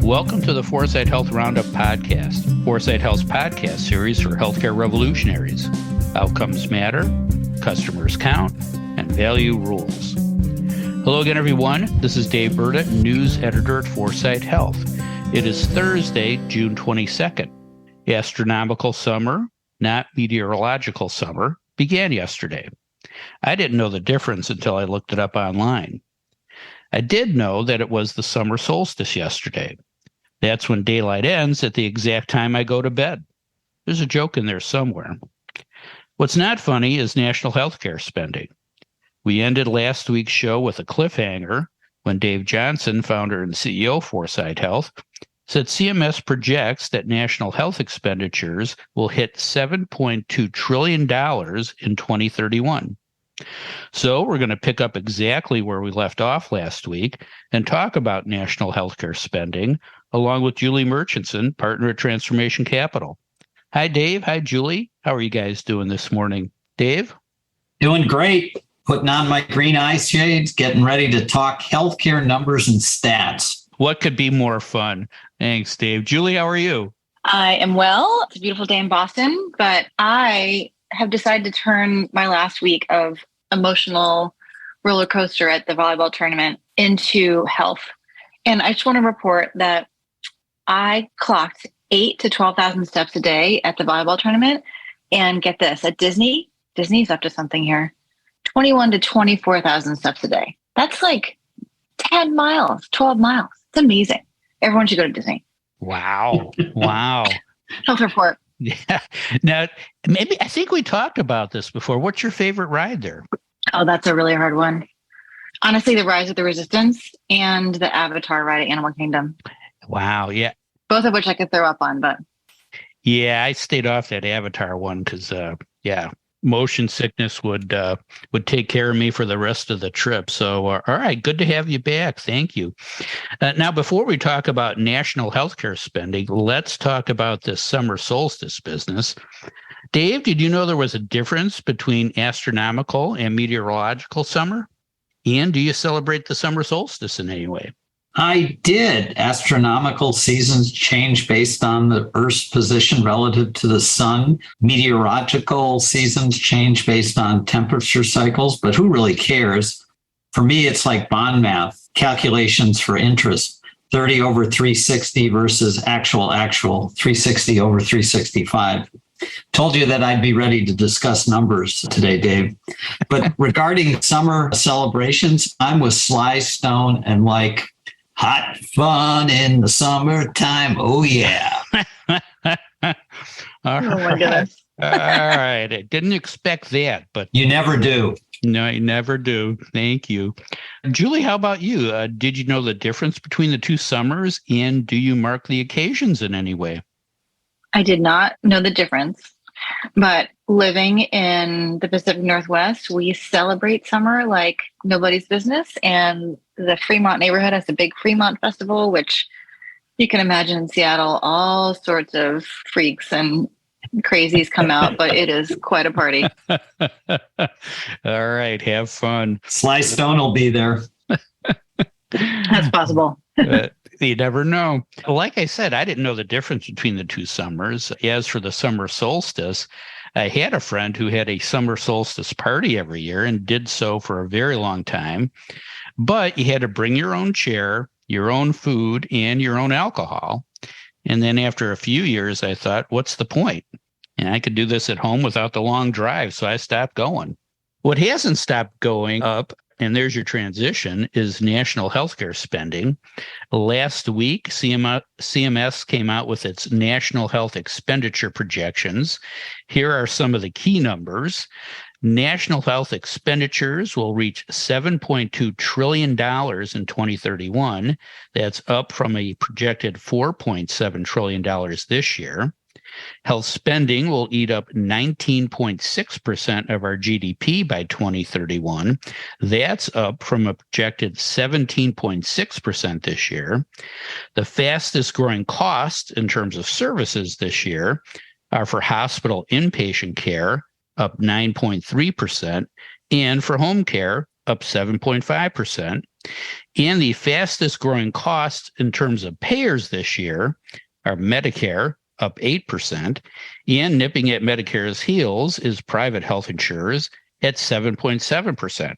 Welcome to the 4sight Health Roundup podcast, 4sight Health's podcast series for healthcare revolutionaries. Outcomes matter, customers count, and value rules. Hello again, everyone. This is Dave Burda, news editor at 4sight Health. It is Thursday, June 22nd. Astronomical summer, not meteorological summer, began yesterday. I didn't know the difference until I looked it up online. I did know that it was the summer solstice yesterday. That's when daylight ends at the exact time I go to bed. There's a joke in there somewhere. What's not funny is national healthcare spending. We ended last week's show with a cliffhanger when Dave Johnson, founder and CEO of 4sight Health, said CMS projects that national health expenditures will hit $7.2 trillion in 2031. So we're going to pick up exactly where we left off last week and talk about national healthcare spending, along with Julie Murchison, partner at Transformation Capital. Hi, Dave. Hi, Julie. How are you guys doing this morning? Dave? Doing great. Putting on my green eye shades, getting ready to talk healthcare numbers and stats. What could be more fun? Thanks, Dave. Julie, how are you? I am well. It's a beautiful day in Boston, but I have decided to turn my last week of emotional roller coaster at the volleyball tournament into health. And I just want to report that I clocked 8,000 to 12,000 steps a day at the volleyball tournament. And get this, at Disney's up to something here, 21,000 to 24,000 steps a day. That's like 10 miles, 12 miles. It's amazing. Everyone should go to Disney. Wow. Wow. Health report. Yeah. Now, I think we talked about this before. What's your favorite ride there? Oh, that's a really hard one. Honestly, the Rise of the Resistance and the Avatar ride at Animal Kingdom. Wow. Yeah. Both of which I could throw up on, but. Yeah, I stayed off that Avatar one because, motion sickness would take care of me for the rest of the trip. So, all right, good to have you back. Thank you. Now, before we talk about national healthcare spending, let's talk about this summer solstice business. Dave, did you know there was a difference between astronomical and meteorological summer? And do you celebrate the summer solstice in any way? I did. Astronomical seasons change based on the Earth's position relative to the sun. Meteorological seasons change based on temperature cycles, but who really cares? For me, it's like bond math, calculations for interest, 30 over 360 versus actual 360 over 365. Told you that I'd be ready to discuss numbers today, Dave. But regarding summer celebrations, I'm with Sly Stone and like, hot fun in the summertime. Oh, yeah. All right. All right. I didn't expect that, but you never do. No, you never do. Thank you. Julie, how about you? Did you know the difference between the two summers, and do you mark the occasions in any way? I did not know the difference, but living in the Pacific Northwest, we celebrate summer like nobody's business. And the Fremont neighborhood has a big Fremont festival, which you can imagine in Seattle, all sorts of freaks and crazies come out, but it is quite a party. All right. Have fun. Sly Stone will be there. That's possible. You never know. Like I said, I didn't know the difference between the two summers. As for the summer solstice, I had a friend who had a summer solstice party every year and did so for a very long time. But you had to bring your own chair, your own food, and your own alcohol. And then after a few years, I thought, what's the point? And I could do this at home without the long drive, so I stopped going. What hasn't stopped going up, and there's your transition, is national healthcare spending. Last week, CMS came out with its national health expenditure projections. Here are some of the key numbers. National health expenditures will reach $7.2 trillion in 2031. That's up from a projected $4.7 trillion this year. Health spending will eat up 19.6% of our GDP by 2031. That's up from a projected 17.6% this year. The fastest growing costs in terms of services this year are for hospital inpatient care, up 9.3%, and for home care, up 7.5%. And the fastest growing cost in terms of payers this year are Medicare, up 8%, and nipping at Medicare's heels is private health insurers at 7.7%.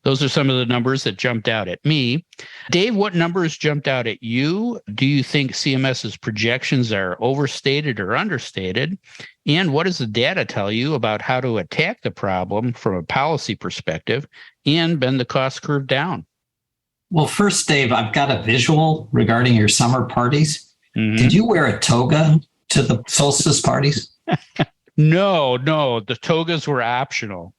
Those are some of the numbers that jumped out at me. Dave, what numbers jumped out at you? Do you think CMS's projections are overstated or understated? And what does the data tell you about how to attack the problem from a policy perspective and bend the cost curve down? Well, first, Dave, I've got a visual regarding your summer parties. Mm-hmm. Did you wear a toga to the solstice parties? No, the togas were optional.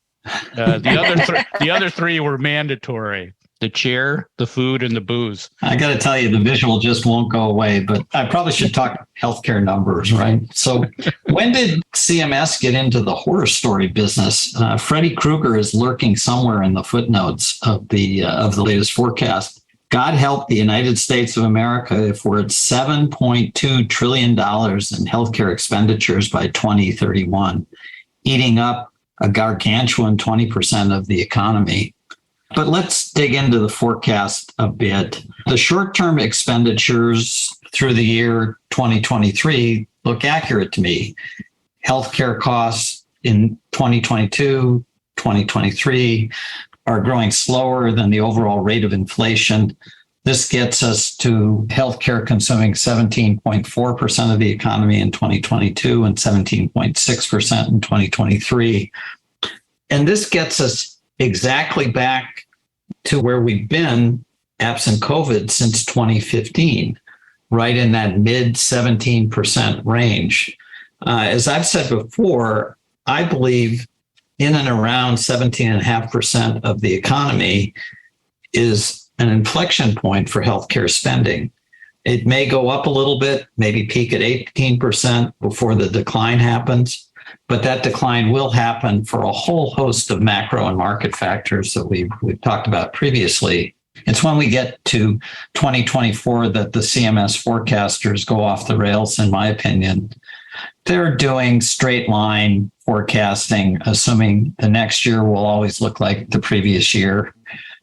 The other three were mandatory: the chair, the food, and the booze. I got to tell you, the visual just won't go away, but I probably should talk healthcare numbers, right? So when did CMS get into the horror story business? Freddy Krueger is lurking somewhere in the footnotes of the latest forecast. God help the United States of America if we're at $7.2 trillion in healthcare expenditures by 2031, eating up a gargantuan 20% of the economy. But let's dig into the forecast a bit. The short-term expenditures through the year 2023 look accurate to me. Healthcare costs in 2022, 2023 are growing slower than the overall rate of inflation. This gets us to healthcare consuming 17.4% of the economy in 2022 and 17.6% in 2023. And this gets us exactly back to where we've been absent COVID since 2015, right in that mid 17% range. As I've said before, I believe in and around 17.5% of the economy is an inflection point for healthcare spending. It may go up a little bit, maybe peak at 18% before the decline happens, but that decline will happen for a whole host of macro and market factors that we've talked about previously. It's when we get to 2024 that the CMS forecasters go off the rails, in my opinion. They're doing straight line forecasting, assuming the next year will always look like the previous year.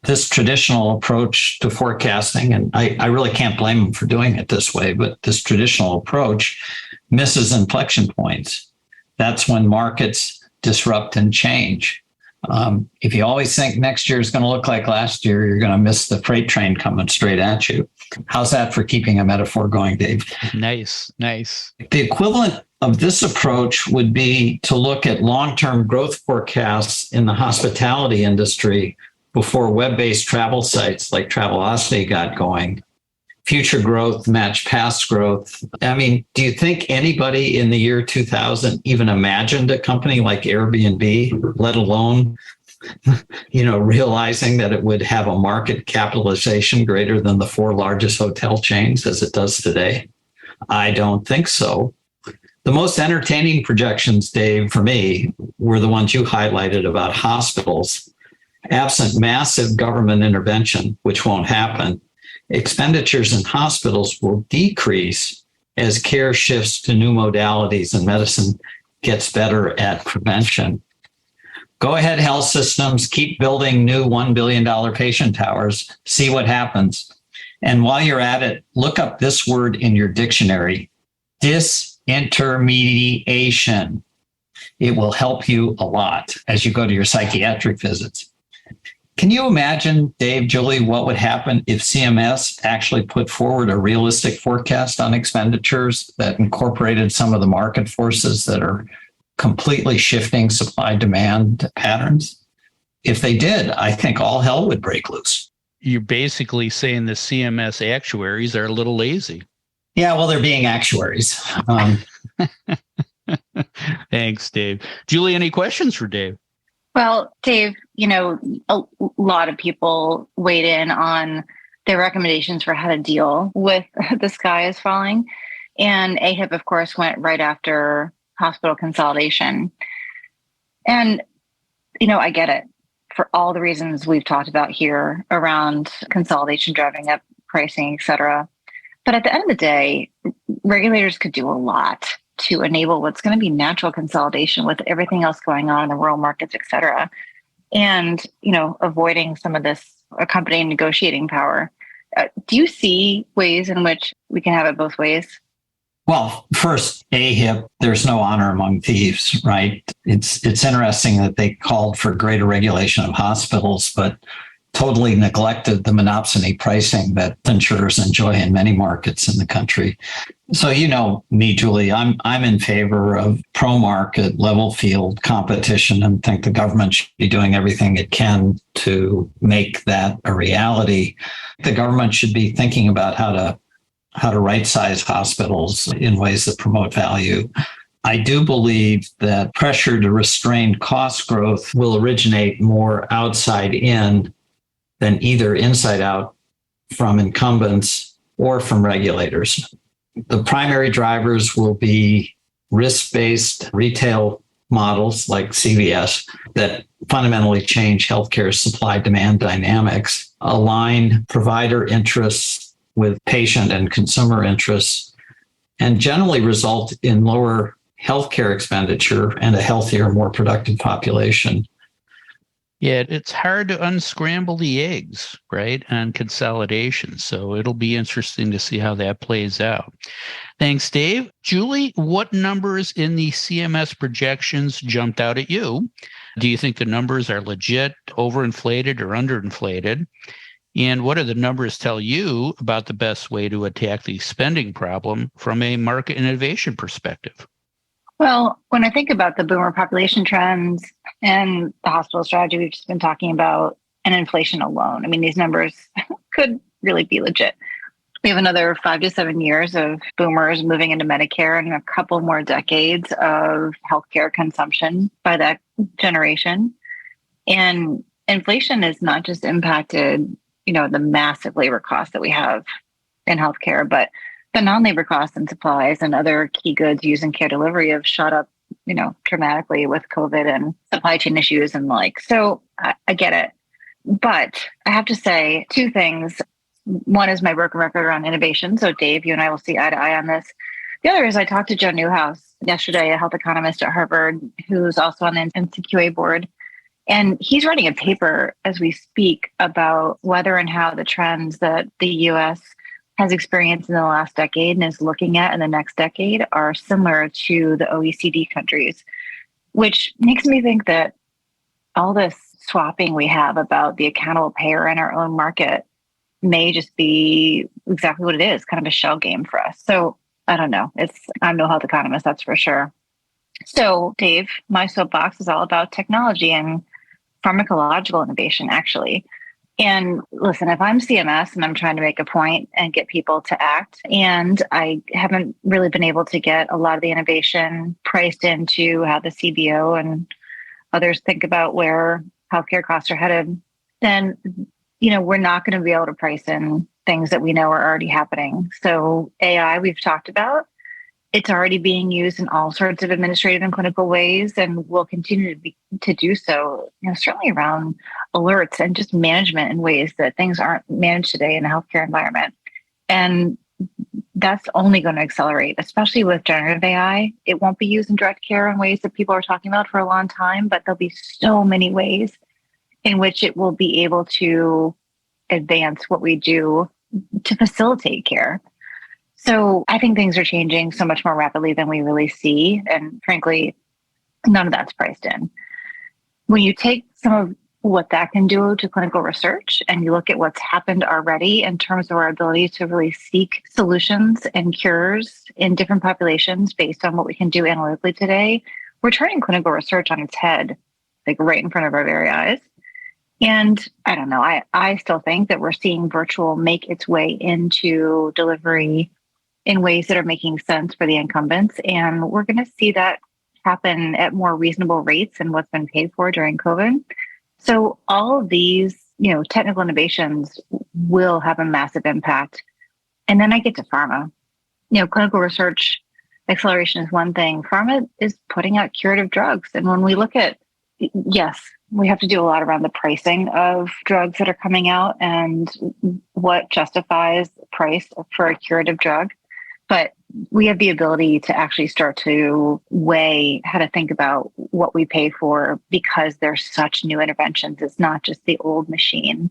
This traditional approach to forecasting, and I really can't blame them for doing it this way, but this traditional approach misses inflection points. That's when markets disrupt and change. If you always think next year is going to look like last year, you're going to miss the freight train coming straight at you. How's that for keeping a metaphor going, Dave? Nice. The equivalent of this approach would be to look at long-term growth forecasts in the hospitality industry before web-based travel sites like Travelocity got going. Future growth matched past growth. I mean, do you think anybody in the year 2000 even imagined a company like Airbnb, let alone, realizing that it would have a market capitalization greater than the 4 largest hotel chains as it does today? I don't think so. The most entertaining projections, Dave, for me, were the ones you highlighted about hospitals. Absent massive government intervention, which won't happen, expenditures in hospitals will decrease as care shifts to new modalities and medicine gets better at prevention. Go ahead, health systems, keep building new $1 billion patient towers, see what happens. And while you're at it, look up this word in your dictionary, disintermediation. It will help you a lot as you go to your psychiatric visits. Can you imagine, Dave, Julie, what would happen if CMS actually put forward a realistic forecast on expenditures that incorporated some of the market forces that are completely shifting supply-demand patterns? If they did, I think all hell would break loose. You're basically saying the CMS actuaries are a little lazy. Yeah, well, they're being actuaries. Thanks, Dave. Julie, any questions for Dave? Well, Dave, a lot of people weighed in on their recommendations for how to deal with the sky is falling. And AHIP, of course, went right after hospital consolidation. And, I get it for all the reasons we've talked about here around consolidation driving up pricing, et cetera. But at the end of the day, regulators could do a lot to enable what's going to be natural consolidation with everything else going on in the rural markets, et cetera. And, avoiding some of this accompanying negotiating power. Do you see ways in which we can have it both ways? Well, first, AHIP, there's no honor among thieves, right? It's interesting that they called for greater regulation of hospitals, but totally neglected the monopsony pricing that insurers enjoy in many markets in the country. So you know me, Julie, I'm in favor of pro-market level field competition and think the government should be doing everything it can to make that a reality. The government should be thinking about how to right-size hospitals in ways that promote value. I do believe that pressure to restrain cost growth will originate more outside in than either inside out from incumbents or from regulators. The primary drivers will be risk-based retail models like CVS that fundamentally change healthcare supply-demand dynamics, align provider interests with patient and consumer interests, and generally result in lower healthcare expenditure and a healthier, more productive population. Yeah, it's hard to unscramble the eggs, right, on consolidation. So it'll be interesting to see how that plays out. Thanks, Dave. Julie, what numbers in the CMS projections jumped out at you? Do you think the numbers are legit, overinflated, or underinflated? And what do the numbers tell you about the best way to attack the spending problem from a market innovation perspective? Well, when I think about the boomer population trends and the hospital strategy we've just been talking about and inflation alone, I mean, these numbers could really be legit. We have another 5 to 7 years of boomers moving into Medicare and a couple more decades of healthcare consumption by that generation. And inflation has not just impacted, the massive labor costs that we have in healthcare, but the non-labor costs and supplies and other key goods used in care delivery have shot up, dramatically with COVID and supply chain issues and the like. So I get it. But I have to say two things. One is my broken record around innovation. So Dave, you and I will see eye to eye on this. The other is I talked to Joe Newhouse yesterday, a health economist at Harvard, who's also on the NCQA board. And he's writing a paper as we speak about whether and how the trends that the U.S. has experienced in the last decade and is looking at in the next decade are similar to the OECD countries, which makes me think that all this swapping we have about the accountable payer in our own market may just be exactly what it is, kind of a shell game for us. So I don't know. I'm no health economist, that's for sure. So Dave, my soapbox is all about technology and pharmacological innovation, actually. And listen, if I'm CMS and I'm trying to make a point and get people to act, and I haven't really been able to get a lot of the innovation priced into how the CBO and others think about where healthcare costs are headed, then, we're not going to be able to price in things that we know are already happening. So AI, we've talked about, it's already being used in all sorts of administrative and clinical ways, and will continue to do so, certainly around alerts and just management in ways that things aren't managed today in the healthcare environment. And that's only going to accelerate, especially with generative AI. It won't be used in direct care in ways that people are talking about for a long time, but there'll be so many ways in which it will be able to advance what we do to facilitate care. So I think things are changing so much more rapidly than we really see. And frankly, none of that's priced in. When you take some of what that can do to clinical research and you look at what's happened already in terms of our ability to really seek solutions and cures in different populations based on what we can do analytically today, we're turning clinical research on its head, like right in front of our very eyes. And I don't know, I still think that we're seeing virtual make its way into delivery in ways that are making sense for the incumbents. And we're going to see that happen at more reasonable rates than what's been paid for during COVID. So all of these, technical innovations will have a massive impact. And then I get to pharma. Clinical research acceleration is one thing. Pharma is putting out curative drugs. And when we look at, yes, we have to do a lot around the pricing of drugs that are coming out and what justifies price for a curative drug. But we have the ability to actually start to weigh how to think about what we pay for because there's such new interventions. It's not just the old machine.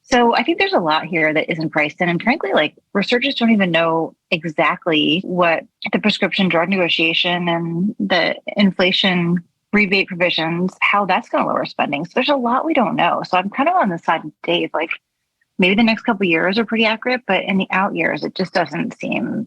So I think there's a lot here that isn't priced in. And frankly, like researchers don't even know exactly what the prescription drug negotiation and the inflation rebate provisions, how that's going to lower spending. So there's a lot we don't know. So I'm kind of on the side of Dave, like maybe the next couple of years are pretty accurate, but in the out years, it just doesn't seem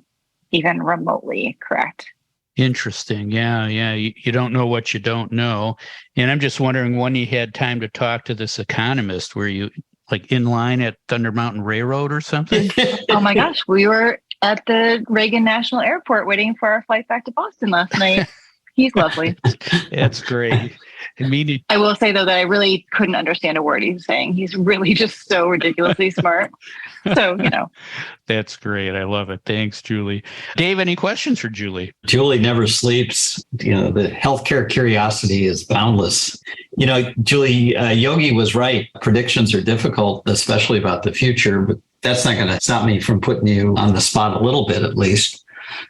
even remotely correct. Interesting. Yeah. You don't know what you don't know. And I'm just wondering when you had time to talk to this economist, were you like in line at Thunder Mountain Railroad or something? Oh my gosh, we were at the Reagan National Airport waiting for our flight back to Boston last night. He's lovely. That's great. I will say, though, that I really couldn't understand a word he was saying. He's really just so ridiculously smart. So, That's great. I love it. Thanks, Julie. Dave, any questions for Julie? Julie never sleeps. The healthcare curiosity is boundless. Julie, Yogi was right. Predictions are difficult, especially about the future, but that's not going to stop me from putting you on the spot a little bit, at least.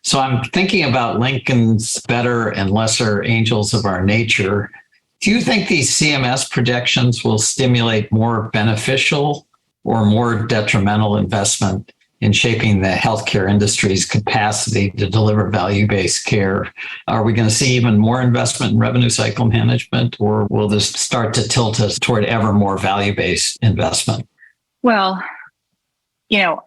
So I'm thinking about Lincoln's better and lesser angels of our nature. Do you think these CMS projections will stimulate more beneficial or more detrimental investment in shaping the healthcare industry's capacity to deliver value-based care? Are we going to see even more investment in revenue cycle management, or will this start to tilt us toward ever more value-based investment? Well,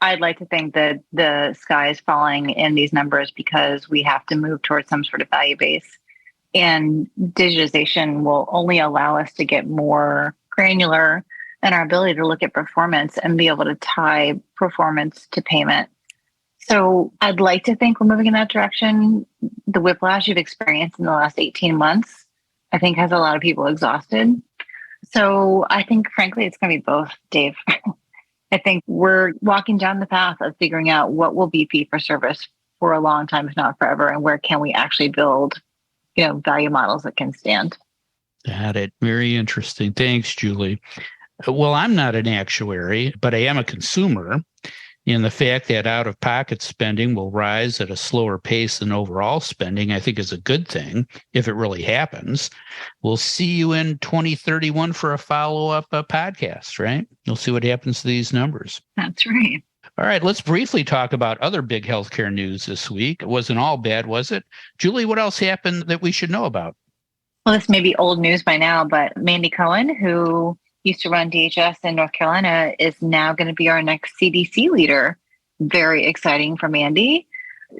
I'd like to think that the sky is falling in these numbers because we have to move towards some sort of value base. And digitization will only allow us to get more granular in our ability to look at performance and be able to tie performance to payment. So I'd like to think we're moving in that direction. The whiplash you've experienced in the last 18 months, I think, has a lot of people exhausted. So I think, frankly, it's going to be both, Dave. I think we're walking down the path of figuring out what will be fee for service for a long time, if not forever, and where can we actually build, value models that can stand. Got it. Very interesting. Thanks, Julie. Well, I'm not an actuary, but I am a consumer. And the fact that out-of-pocket spending will rise at a slower pace than overall spending, I think is a good thing if it really happens. We'll see you in 2031 for a follow-up podcast, right? You'll see what happens to these numbers. That's right. All right, let's briefly talk about other big healthcare news this week. It wasn't all bad, was it? Julie, what else happened that we should know about? Well, this may be old news by now, but Mandy Cohen, who used to run DHS in North Carolina, is now going to be our next CDC leader. Very exciting for Mandy.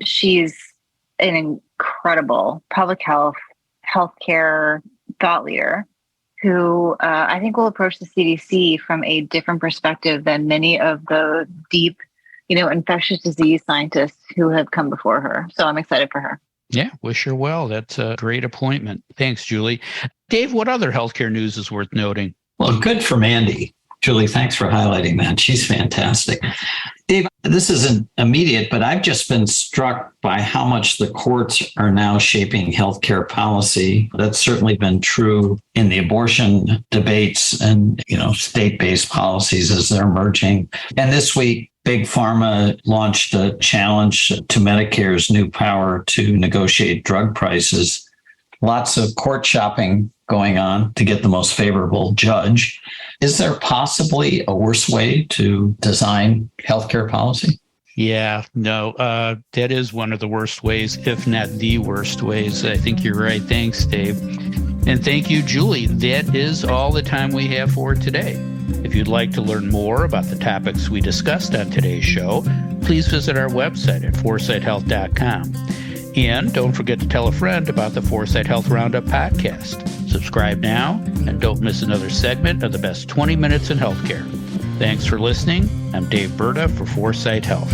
She's an incredible public health, healthcare thought leader who I think will approach the CDC from a different perspective than many of the deep, infectious disease scientists who have come before her. So I'm excited for her. Yeah, wish her well. That's a great appointment. Thanks, Julie. Dave, what other healthcare news is worth noting? Well, good for Mandy. Julie, thanks for highlighting that. She's fantastic. Dave, this isn't immediate, but I've just been struck by how much the courts are now shaping healthcare policy. That's certainly been true in the abortion debates and, state-based policies as they're emerging. And this week, Big Pharma launched a challenge to Medicare's new power to negotiate drug prices. Lots of court shopping going on to get the most favorable judge. Is there possibly a worse way to design healthcare policy? Yeah, no, that is one of the worst ways, if not the worst ways. I think you're right. Thanks, Dave. And thank you, Julie. That is all the time we have for today. If you'd like to learn more about the topics we discussed on today's show, please visit our website at 4sighthealth.com. And don't forget to tell a friend about the 4sight Health Roundup podcast. Subscribe now and don't miss another segment of the best 20 minutes in healthcare. Thanks for listening. I'm Dave Berta for 4sight Health.